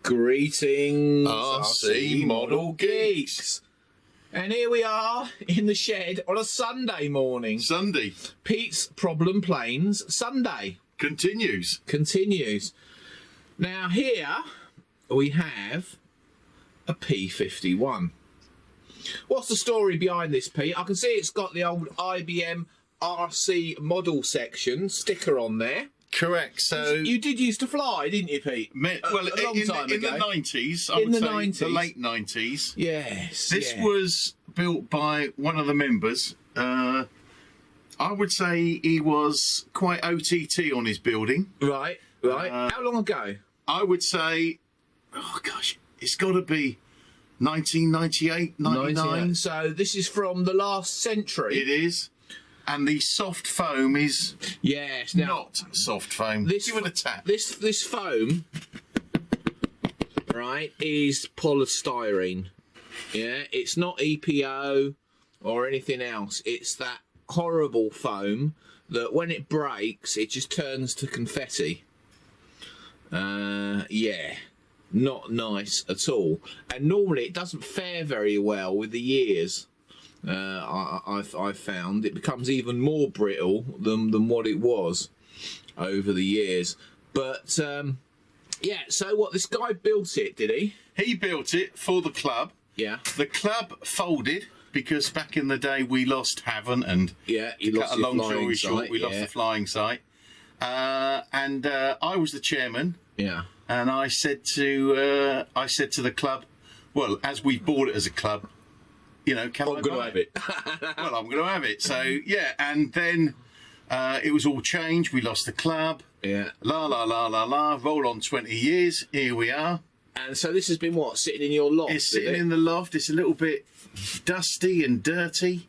Greetings, RC Model Geeks. And here we are in the shed on a Sunday morning. Sunday. Pete's Problem Planes Sunday. Continues. Now here we have a P51. What's the story behind this, Pete? I can see it's got the old IBM RC model section sticker on there. Correct. So you did used to fly, didn't you, Pete? Well, a long time in ago. the 90s, I In would the say 90s. the late 90s. Yes. This was built by one of the members. I would say he was quite OTT on his building. Right. How long ago? I would say, oh gosh, it's got to be 1998, 99. So this is from the last century. It is. And the soft foam is not soft foam. Give it a tap. This foam, right, is polystyrene. Yeah, it's not EPO or anything else. It's that horrible foam that when it breaks, it just turns to confetti. Yeah, not nice at all. And normally it doesn't fare very well with the years. I've found it becomes even more brittle than what it was over the years. But yeah, so what, this guy built it, did he? He built it for the club. Yeah. The club folded because back in the day we lost Havant, and you lost cut a long story short, we lost the flying site. And I was the chairman. Yeah. And I said to the club, well, as we bought it as a club, you know, I'm going to have it. Well, I'm going to have it. So, yeah, and then it was all changed. We lost the club. Yeah. Roll on 20 years. Here we are. And so this has been, what, sitting in your loft? It's sitting in the loft. It's a little bit dusty and dirty.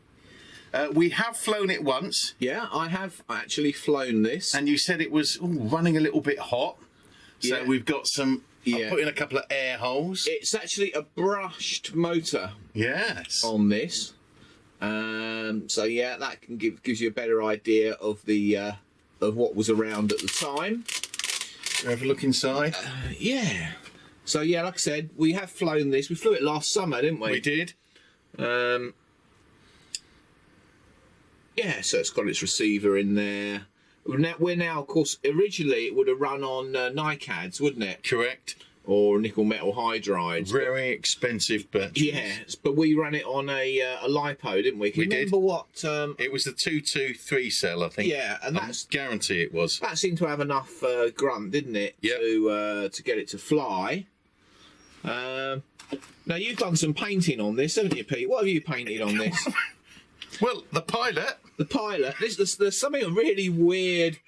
We have flown it once. Yeah, I have actually flown this. And you said it was running a little bit hot. So we've got some... I put in a couple of air holes. It's actually a brushed motor. Yes. On this. So yeah, that can gives you a better idea of the of what was around at the time. Have a look inside. Yeah. So yeah, like I said, we have flown this. We flew it last summer, didn't we? We did. Yeah, so it's got its receiver in there. We're now, of course, originally it would have run on NiCads, wouldn't it? Correct. Or nickel metal hydrides. Very expensive batteries. Yes, but we ran it on a LiPo, didn't we? Can you remember what? It was the 223 cell, I think. Yeah, and that's guarantee it was. That seemed to have enough grunt, didn't it? Yep. To get it to fly. Now you've done some painting on this, haven't you, Pete? What have you painted on this? Well, the pilot. The pilot. There's something really weird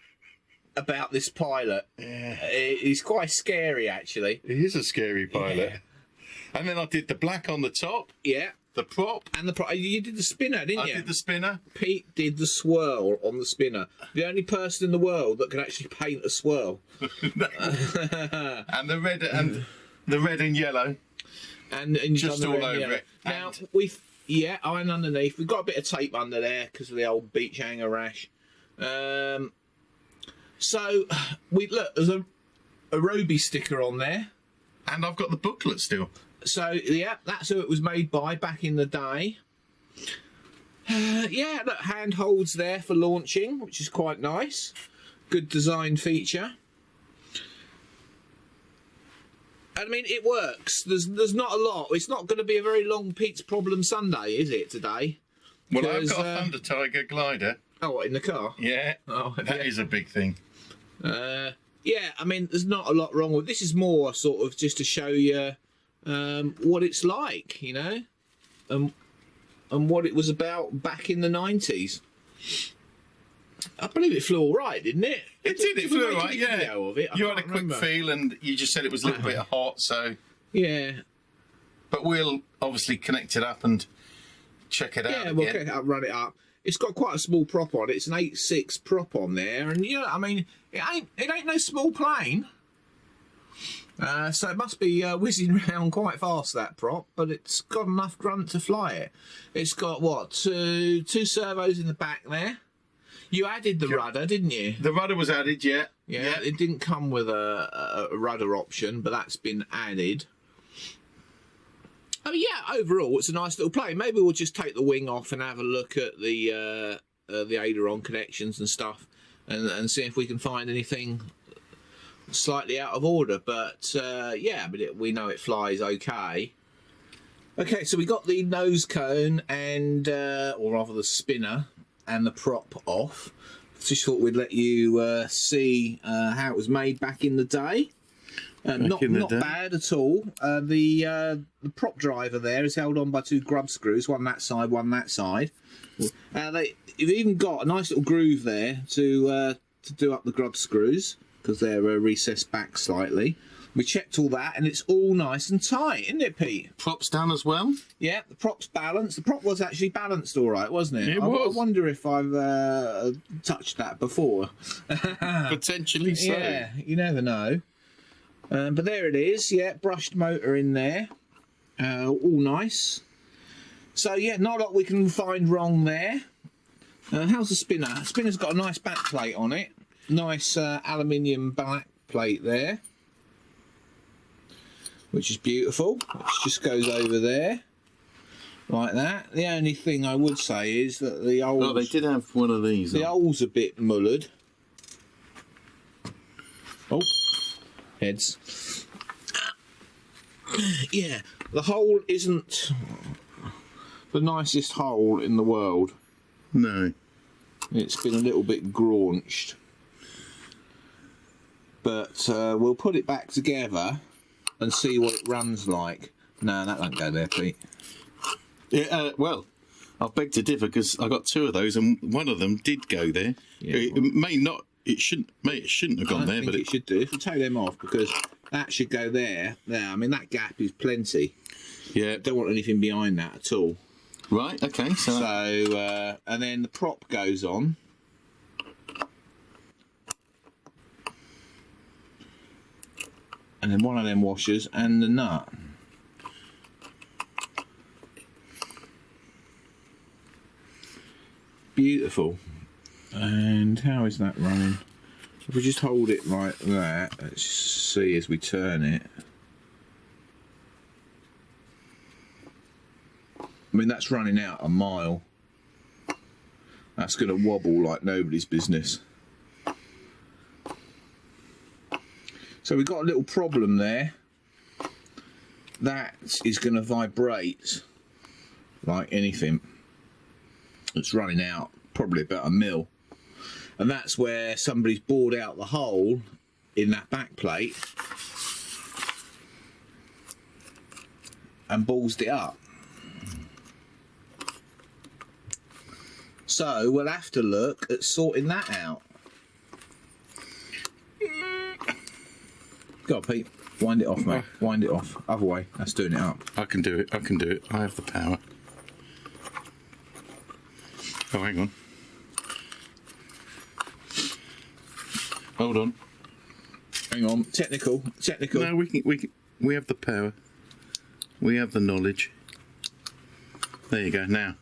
about this pilot. Yeah. He's quite scary, actually. He is a scary pilot. Yeah. And then I did the black on the top. Yeah. The prop. And the prop. You did the spinner, didn't you? I did the spinner. Pete did the swirl on the spinner. The only person in the world that can actually paint a swirl. And the red and yellow. And just all over it. Now, and underneath. We've got a bit of tape under there because of the old beach hanger rash. So, there's a Robbe sticker on there. And I've got the booklet still. So, yeah, that's who it was made by back in the day. Yeah, look, handholds there for launching, which is quite nice. Good design feature. I mean, it works. There's not a lot. It's not going to be a very long Pete's Problem Sunday, is it, today? Well, I've got a Thunder Tiger glider. Oh, what, in the car? Yeah. Oh, that is a big thing. Yeah, I mean, there's not a lot wrong with this. Is more sort of just to show you what it's like, you know, and what it was about back in the 90s. I believe it flew all right, didn't it? It did. It flew all right. Yeah. Of it. You had a quick feel, and you just said it was a little bit hot. So yeah. But we'll obviously connect it up and check it out. Yeah, we'll connect it up, run it up. It's got quite a small prop on it. It's an 8.6 prop on there, and you know, I mean, it ain't no small plane. So it must be whizzing around quite fast, that prop, but it's got enough grunt to fly it. It's got what, two servos in the back there. You added the rudder, didn't you? The rudder was added, yeah. Yeah, it didn't come with a rudder option, but that's been added. Oh yeah, overall it's a nice little plane. Maybe we'll just take the wing off and have a look at the aileron connections and stuff, and see if we can find anything slightly out of order. But yeah, but we know it flies okay. Okay, so we got the nose cone and, or rather the spinner and the prop off. Just thought we'd let you see how it was made back in the day. Not bad at all. The prop driver there is held on by 2 grub screws, one that side, one that side. They've even got a nice little groove there to do up the grub screws, because they're recessed back slightly. We checked all that, and it's all nice and tight, isn't it, Pete? Props down as well? Yeah, the prop's balanced. The prop was actually balanced all right, wasn't it? It was. I wonder if I've touched that before. Potentially so. Yeah, you never know. But there it is, yeah, brushed motor in there. All nice. So, yeah, not a lot we can find wrong there. How's the spinner? The spinner's got a nice back plate on it. Nice aluminium back plate there, which is beautiful. It just goes over there like that. The only thing I would say is that the holes... Oh, they did have one of these. The hole's a bit mullered. Oh, heads. Yeah, the hole isn't the nicest hole in the world. No. It's been a little bit graunched. But we'll put it back together and see what it runs like. No, that won't go there, Pete. Yeah, well, I beg to differ, because I got 2 of those and one of them did go there. Yeah, It shouldn't have gone there, but it should do. If we take them off, because that should go there. There, I mean, that gap is plenty. Yeah. Don't want anything behind that at all. Right. Okay. So and then the prop goes on. And then one of them washers and the nut. Beautiful. And how is that running? If we just hold it like that, let's see as we turn it. I mean, that's running out a mile. That's going to wobble like nobody's business. So we've got a little problem there. That is going to vibrate like anything. It's running out probably about a mil. And that's where somebody's bored out the hole in that back plate and ballsed it up. So we'll have to look at sorting that out. Go on, Pete. Wind it off, mate. Wind it off. Other way. That's doing it up. I can do it. I can do it. I have the power. Oh, hang on. Hold on. Hang on. Technical. No, we have the power. We have the knowledge. There you go. Now.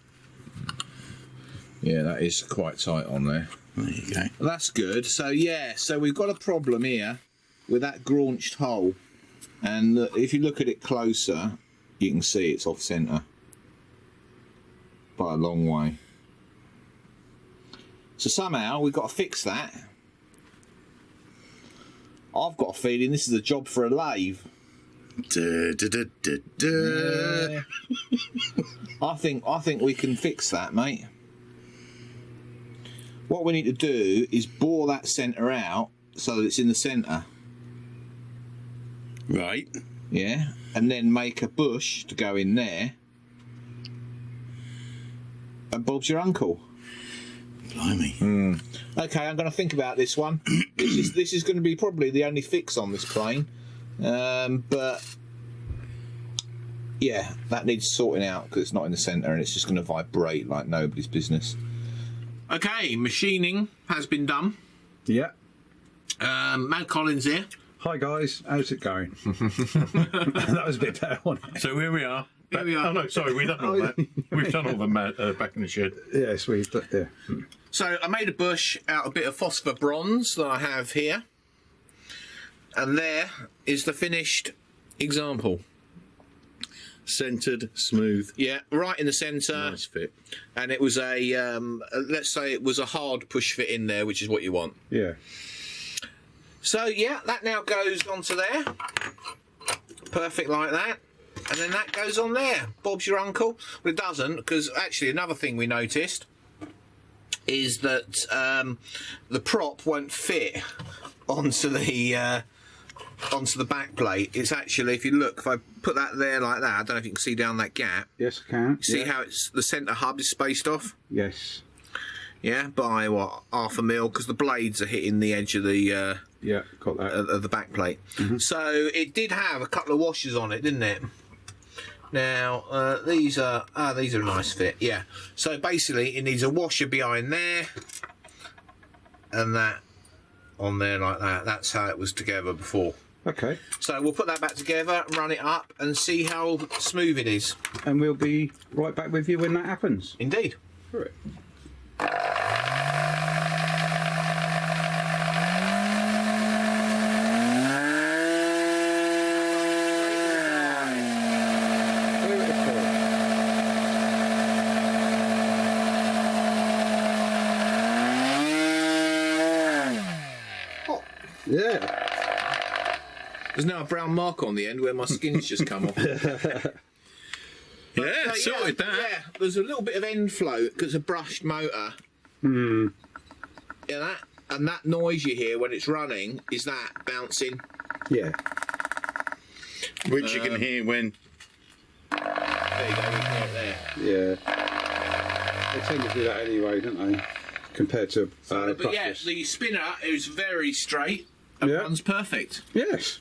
Yeah, that is quite tight on there. There you go. Well, that's good. So yeah, so we've got a problem here with that graunched hole, and if you look at it closer, you can see it's off centre by a long way. So somehow we've got to fix that. I've got a feeling this is a job for a lathe. Yeah. I think we can fix that, mate. What we need to do is bore that centre out so that it's in the centre. Right. Yeah, and then make a bush to go in there. And Bob's your uncle. Blimey. Okay, I'm going to think about this one. This is going to be probably the only fix on this plane. But yeah, that needs sorting out because it's not in the centre and it's just going to vibrate like nobody's business. Okay, machining has been done. Yeah. Matt Collins here. Hi guys, how's it going? That was a bit better, wasn't it? So here we are. Here we are. Oh no, sorry, we've done all that. We've done all the back in the shed. Yes, we've yeah. So I made a bush out of a bit of phosphor bronze that I have here. And there is the finished example. Centered, smooth. Yeah, right in the centre. Nice fit. And it was let's say it was a hard push fit in there, which is what you want. Yeah. So yeah, that now goes onto there. Perfect like that. And then that goes on there. Bob's your uncle. Well, it doesn't, because actually another thing we noticed is that the prop won't fit onto the back plate. It's actually, if you look, if I put that there like that, I don't know if you can see down that gap. Yes, I can. See how it's the centre hub is spaced off? Yes. Yeah, by what, half a mil, because the blades are hitting the edge of the Yeah, got that. of the back plate. So it did have a couple of washers on it, didn't it? Now these are a nice fit. Yeah. So basically, it needs a washer behind there, and that on there like that. That's how it was together before. Okay. So we'll put that back together, run it up, and see how smooth it is. And we'll be right back with you when that happens. Indeed. Right. Yeah. There's now a brown mark on the end where my skin's just come off. Yeah, sorted that. Yeah, there's a little bit of end float because of brushed motor. Yeah, and that noise you hear when it's running is that bouncing. Yeah. Which you can hear when. There you go, we can hear it there. Yeah. They tend to do that anyway, don't they? Compared to But yeah, brushless. the spinner is very straight and Yeah. runs perfect. Yes.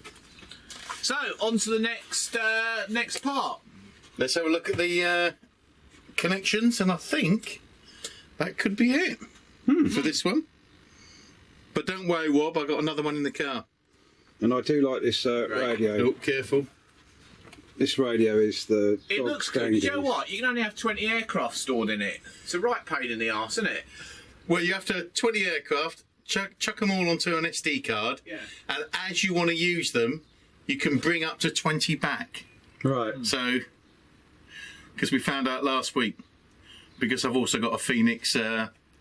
So on to the next part. Let's have a look at the connections, and I think that could be it for this one. But don't worry, Wob, I got another one in the car. And I do like this radio. Oh, careful. This radio is the. It dog looks good. You know standard. what? You can only have 20 aircraft stored in it. It's a right pain in the arse, isn't it? Well, you have to 20 aircraft, chuck them all onto an SD card, Yeah. and as you want to use them, you can bring up to 20 back. Right. So, because we found out last week, because I've also got a Phoenix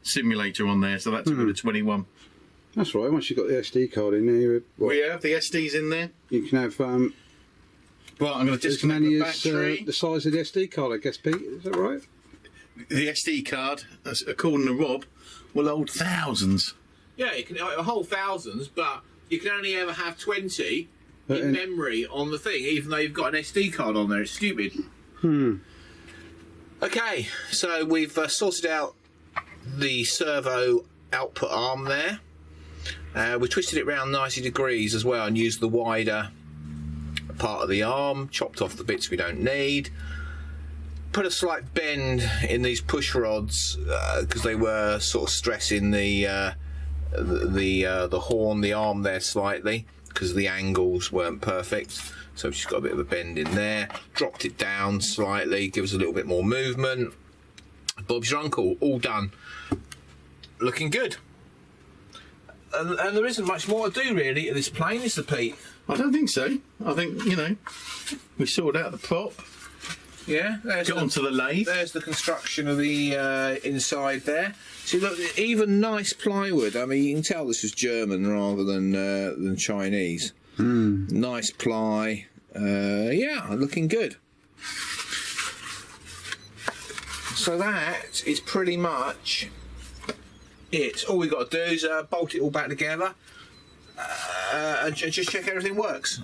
simulator on there, so that took me to 21. That's right. Once you've got the SD card in there, We have the SDs in there. you can have Right, I'm going to as disconnect many the as battery. the size of the SD card, I guess, Pete. Is that right? The SD card, according to Rob, will hold thousands. Yeah, you can hold thousands, but you can only ever have 20 in in- memory on the thing, even though you've got an SD card on there. It's stupid. Okay, so we've sorted out the servo output arm there. We twisted it round 90 degrees as well and used the wider part of the arm, chopped off the bits we don't need. Put a slight bend in these push rods because they were sort of stressing the horn, the arm there slightly because the angles weren't perfect. So we've just got a bit of a bend in there. Dropped it down slightly, give us a little bit more movement. Bob's your uncle, all done. Looking good. And there isn't much more to do really to this plane, is there, Pete? I don't think so. I think, we sorted out the prop, Yeah, there's got onto the lathe. There's the construction of the inside there. See, look, even nice plywood. I mean, you can tell this was German rather than Chinese. Nice ply. Yeah, looking good. So that is pretty much it. All we've got to do is bolt it all back together and just check everything works.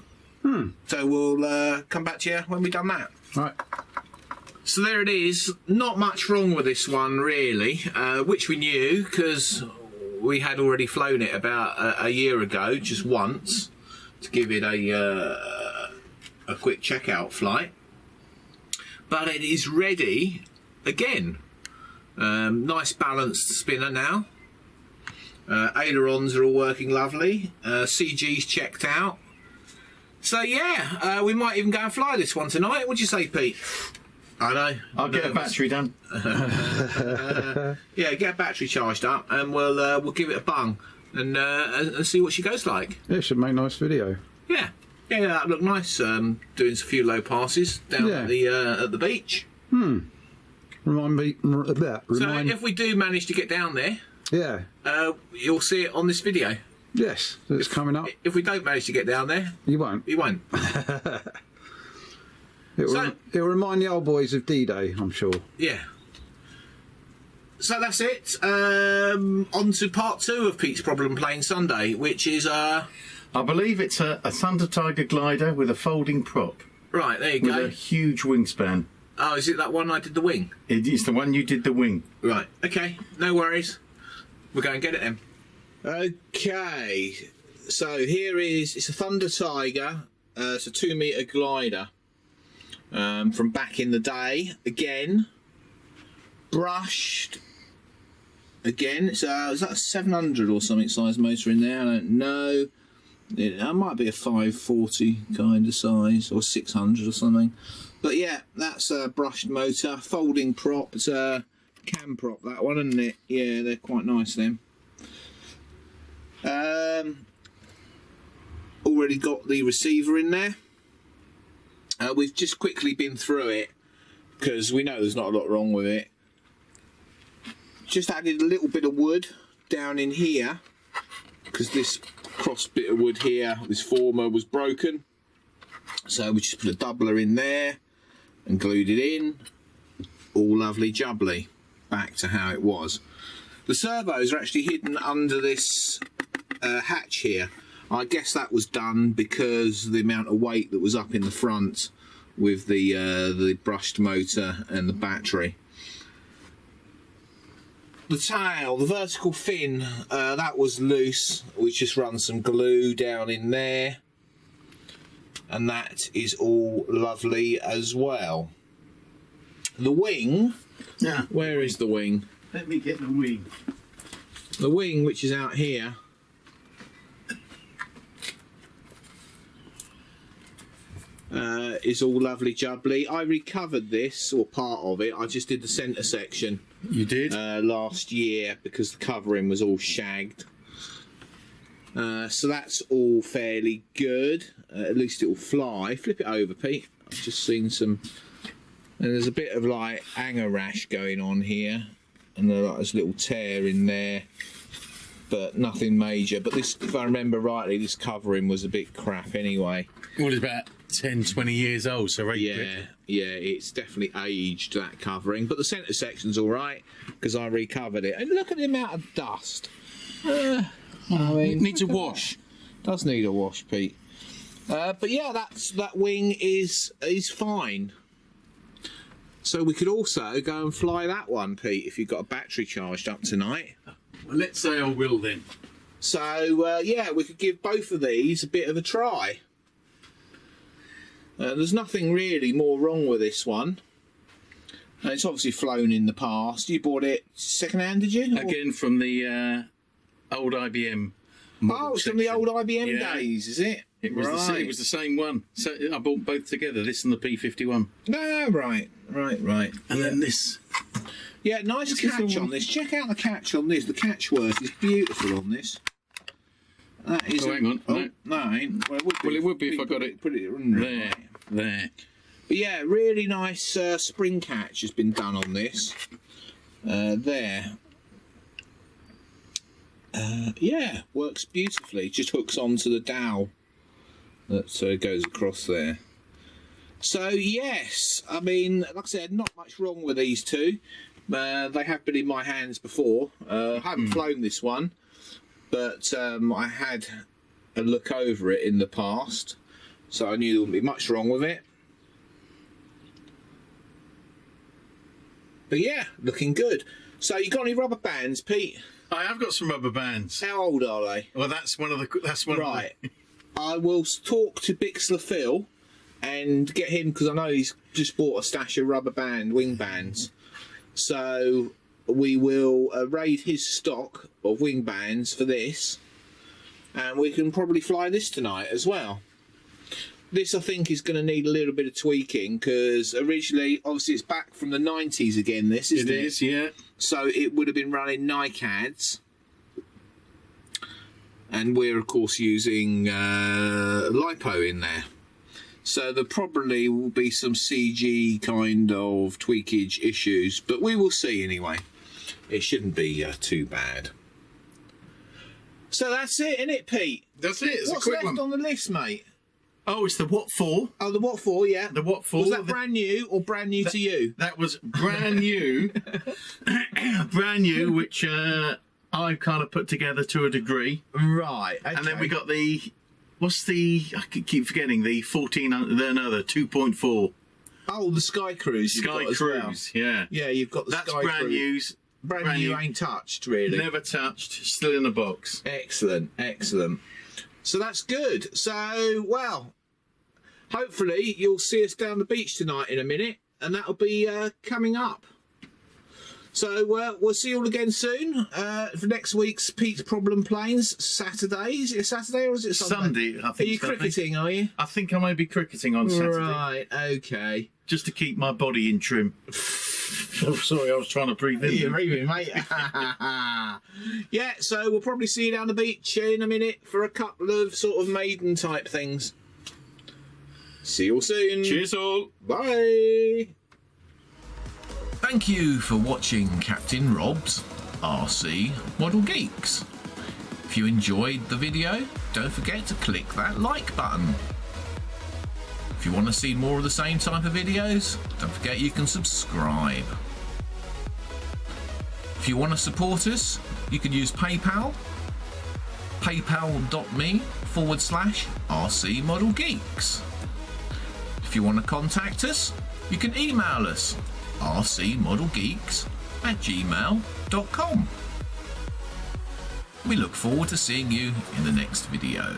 So we'll come back to you when we've done that. Right. So there it is. Not much wrong with this one, really, which we knew because we had already flown it about a year ago, just once, to give it a quick checkout flight. But it is ready again. Nice balanced spinner now. Ailerons are all working lovely. CG's checked out. So yeah, we might even go and fly this one tonight. What do you say, Pete? I know. I'll get a battery done. Yeah, get a battery charged up, and we'll give it a bung and see what she goes like. Yeah, it should make a nice video. Yeah, that looked nice. Doing a few low passes down at the beach. Remind me. So if we do manage to get down there, Yeah. you'll see it on this video. Yes, it's coming up. If we don't manage to get down there, You won't. you won't. It'll remind the old boys of D-Day, I'm sure. Yeah. So that's it. On to part 2 of Pete's Problem Plane Sunday, which is I believe it's a Thunder Tiger glider with a folding prop right. There you with go. a huge wingspan. Oh, is it that one I did the wing? It is the one you did the wing. Right. Okay. No worries. We'll go and get it then. Okay. So it's a Thunder Tiger. It's a 2-metre glider from back in the day. Again, brushed. Again, is that a 700 or something size motor in there? I don't know. It might be a 540 kind of size or 600 or something. But yeah, that's a brushed motor, folding prop. It's a cam prop, that one, isn't it? Yeah, they're quite nice, them. Already got the receiver in there. We've just quickly been through it because we know there's not a lot wrong with it. Just added a little bit of wood down in here because this cross bit of wood here, this former, was broken. So we just put a doubler in there and glued it in. All lovely jubbly. Back to how it was. The servos are actually hidden under this hatch here. I guess that was done because the amount of weight that was up in the front with the brushed motor and the battery. The tail, the vertical fin, that was loose. We just run some glue down in there. And that is all lovely as well. The wing. Yeah. Where is the wing? Let me get the wing. The wing, which is out here. Is all lovely jubbly. I recovered this, or part of it. I just did the centre section. You did? Last year because the covering was all shagged. So that's all fairly good. At least it will fly. Flip it over, Pete. I've just seen some. And there's a bit of like hanger rash going on here, and there's a little tear in there, but nothing major. But this, if I remember rightly, this covering was a bit crap anyway. Well, it's about 10, 20 years old, so yeah, it's definitely aged, that covering. But the centre section's all right because I recovered it. And look at the amount of dust. I mean, it needs a wash. Does need a wash, Pete. But yeah, that wing is fine. So we could also go and fly that one, Pete, if you've got a battery charged up tonight. Well, let's say I will then. So yeah, we could give both of these a bit of a try. There's nothing really more wrong with this one. It's obviously flown in the past. You bought it second-hand, did you? Again, from the old IBM model. Oh, it's from the old IBM days, is it? It was, it was the same one. So I bought both together, this and the P51. No, right. And then this. Yeah, nice catch on this. Check out the catch on this. The catch work is beautiful on this. That is. Oh, hang on. Oh, no, it ain't. Well, it would be if I got it. Put it There. But yeah, really nice spring catch has been done on this. There. Yeah, works beautifully. Just hooks onto the dowel that goes across there. So yes, I mean, like I said, not much wrong with these two. They have been in my hands before. I haven't flown this one, but I had a look over it in the past, so I knew there wouldn't be much wrong with it. But yeah, looking good. So you got any rubber bands, Pete? I have got some rubber bands. How old are they? Well, that's one of the. That's one. Right. I will talk to Bixler Phil and get him, because I know he's just bought a stash of rubber band wing bands. So we will raid his stock of wing bands for this, and we can probably fly this tonight as well. This I think is going to need a little bit of tweaking because originally, obviously, it's back from the 90s again. This isn't it? It is, yeah. So it would have been running NiCads, and we're of course using LiPo in there. So there probably will be some CG kind of tweakage issues, but we will see anyway. It shouldn't be too bad. So that's it, isn't it, Pete? That's it. It's What's a quick left one. on the list, mate? Oh, it's the What For? Oh, the What For, yeah. The What For. Was that brand new or brand new to you? That was brand new. Brand new, which I've kind of put together to a degree. Right. Okay. And then we got the, what's the, I keep forgetting, the 2.4. Oh, the Sky Cruise. you've Sky got as well. Cruise, yeah. Yeah, you've got the That's Sky brand Cruise. new. Brand new, ain't touched, really. Never touched, still in the box. Excellent, excellent. So that's good. So, well, hopefully you'll see us down the beach tonight in a minute, and that'll be coming up. So we'll see you all again soon for next week's Pete's Problem Planes Saturday. Is it Saturday or is it Sunday? Sunday, I think. Are you cricketing, are you? I think I may be cricketing on Saturday. Right, okay. Just to keep my body in trim. Oh, sorry, I was trying to breathe in. You're breathing, mate. Yeah, so we'll probably see you down the beach in a minute for a couple of sort of maiden type things. See you all soon. Cheers all. Bye. Thank you for watching Captain Rob's RC Model Geeks. If you enjoyed the video, don't forget to click that like button. If you want to see more of the same type of videos, don't forget you can subscribe. If you want to support us, you can use PayPal, paypal.me/RC Model Geeks. If you want to contact us, you can email us rcmodelgeeks@gmail.com. We look forward to seeing you in the next video.